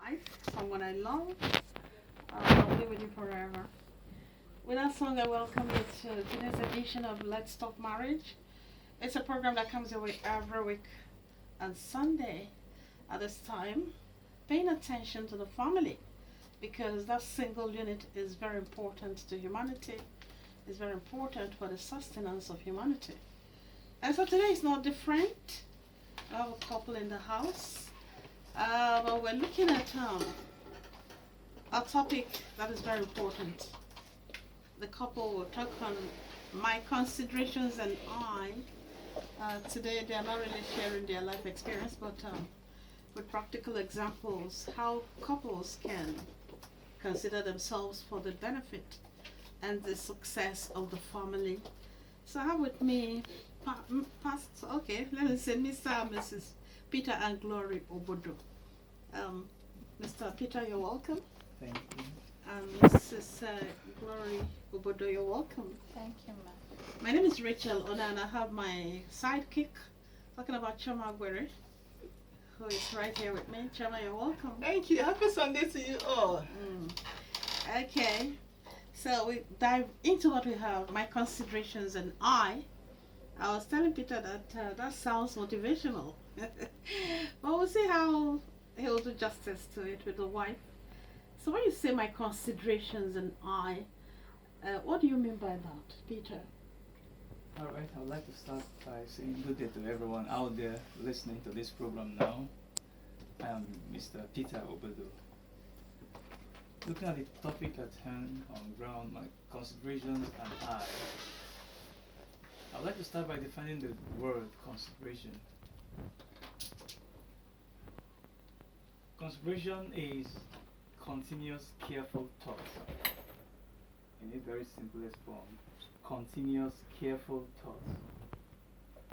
wife, someone I love. I'll be with you forever. With that song, I welcome you to today's edition of Let's Talk Marriage. It's a program that comes your way every week on Sunday at this time, paying attention to the family because that single unit is very important to humanity, is very important for the sustenance of humanity. And so today is no different. I have a couple in the house. But we're looking at a topic that is very important. The couple will talk on my considerations and I. Today they are not really sharing their life experience, but with practical examples, how couples can consider themselves for the benefit and the success of the family. So I have with me, let me say Mr. and Mrs. Peter and Glory Obodo. Mr. Peter, you're welcome. Thank you. And Mrs. Glory Obodo, you're welcome. Thank you, ma'am. My name is Rachel Onah, and I have my sidekick talking about Chama Gwere, who is right here with me. Chama, you're welcome. Thank you. Happy Sunday to you all. Okay, so we dive into what we have, my considerations and I was telling Peter that that sounds motivational. But we'll see how he'll do justice to it with the wife. So when you say my considerations and I, what do you mean by that, Peter? All right. I would like to start by saying good day to everyone out there listening to this program now. I am Mr. Peter Obodo. Looking at the topic at hand on ground, my considerations and I would like to start by defining the word consideration. Consideration is continuous, careful thought. In a very simplest form, continuous, careful thoughts.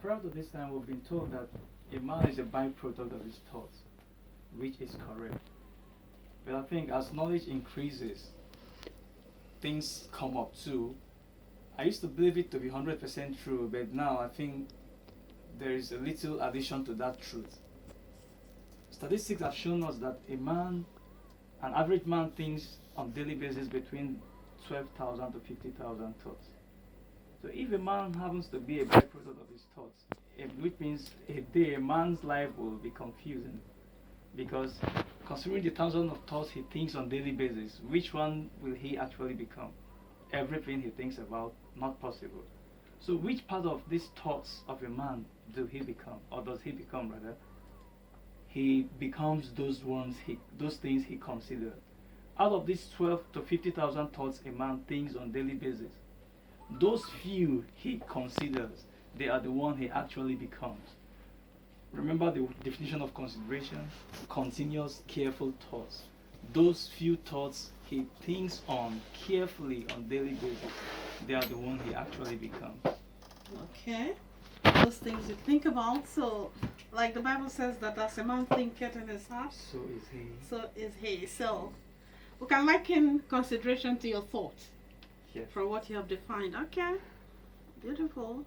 Prior to this time, we've been told that a man is a byproduct of his thoughts, which is correct. But I think as knowledge increases, things come up too. I used to believe it to be 100% true, but now I think there is a little addition to that truth. Statistics have shown us that an average man thinks on a daily basis between 12,000 to 50,000 thoughts. So if a man happens to be a byproduct of his thoughts, which means a day a man's life will be confusing, because considering the thousands of thoughts he thinks on a daily basis, which one will he actually become? Everything he thinks about, not possible. So which part of these thoughts of a man do he become, or does he become rather? He becomes those things he considers. Out of these 12 to 50,000 thoughts a man thinks on a daily basis, those few he considers, they are the one he actually becomes. Remember the definition of consideration? Continuous, careful thoughts. Those few thoughts he thinks on carefully on a daily basis, they are the one he actually becomes. Okay. Those things you think about. So, like the Bible says that as a man thinketh in his heart, So is he. so is he. So, we can liken consideration to your thoughts Yes. from what you have defined. Okay. Beautiful.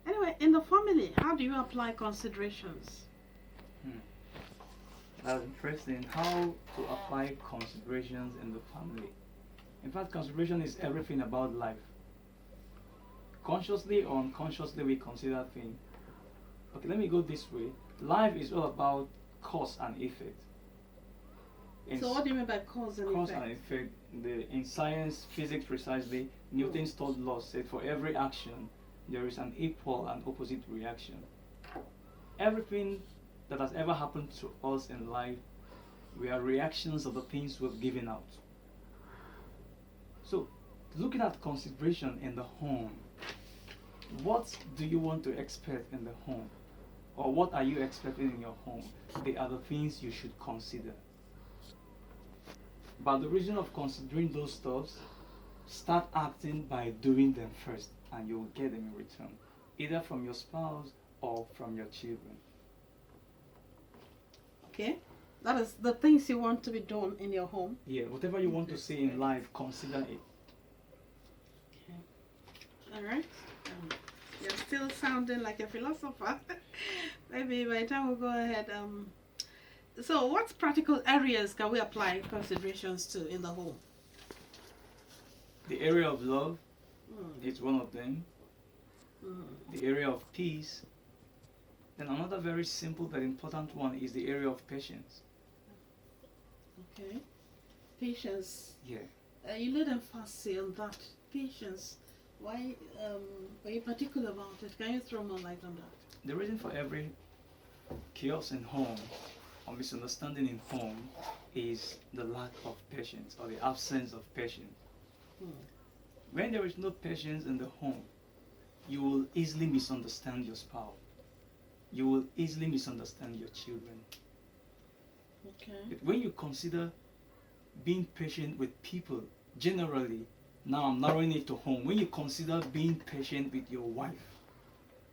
Anyway, in the family, how do you apply considerations? That's interesting. How to apply considerations in the family. In fact, consideration is everything about life. Consciously or unconsciously, we consider things. Okay, let me go this way. Life is all about cause and effect. So, what do you mean by cause and Cause effect? and effect. In science, physics precisely, Newton's third law said for every action, there is an equal and opposite reaction. Everything that has ever happened to us in life, we are reactions of the things we've given out. So, looking at consideration in the home, what do you want to expect in the home? Or what are you expecting in your home? They are the things you should consider. By the reason of considering those stuffs, start acting by doing them first, and you will get them in return, either from your spouse or from your children. Okay. That is the things you want to be done in your home. Yeah, whatever you want to see in life, consider it. Okay. All right. You're still sounding like a philosopher. Maybe by the time we go ahead, So, what practical areas can we apply considerations to in the home? The area of love Mm. is one of them. Mm. The area of peace. Then another very simple but important one is the area of patience. Okay. Patience. Yeah. You laid emphasis on that. Patience. Why are you particular about it? Can you throw more light on that? The reason for every chaos in home or misunderstanding in home is the lack of patience or the absence of patience. Mm. When there is no patience in the home, you will easily misunderstand your spouse. You will easily misunderstand your children. Okay. But when you consider being patient with people, generally, now I'm narrowing it to home, when you consider being patient with your wife,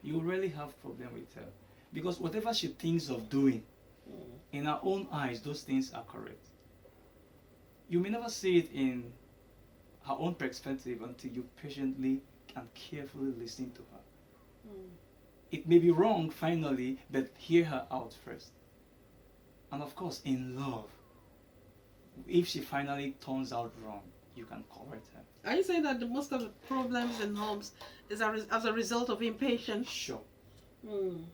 you will really have problem with her. Because whatever she thinks of doing, Mm. in her own eyes, those things are correct. You may never see it in her own perspective until you patiently and carefully listen to her. Mm. It may be wrong finally, but hear her out first. And of course, in love, if she finally turns out wrong, you can correct her. Are you saying that most of the problems in homes is as a result of impatience? Sure. Mm.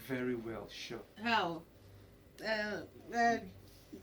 Very well, sure. How?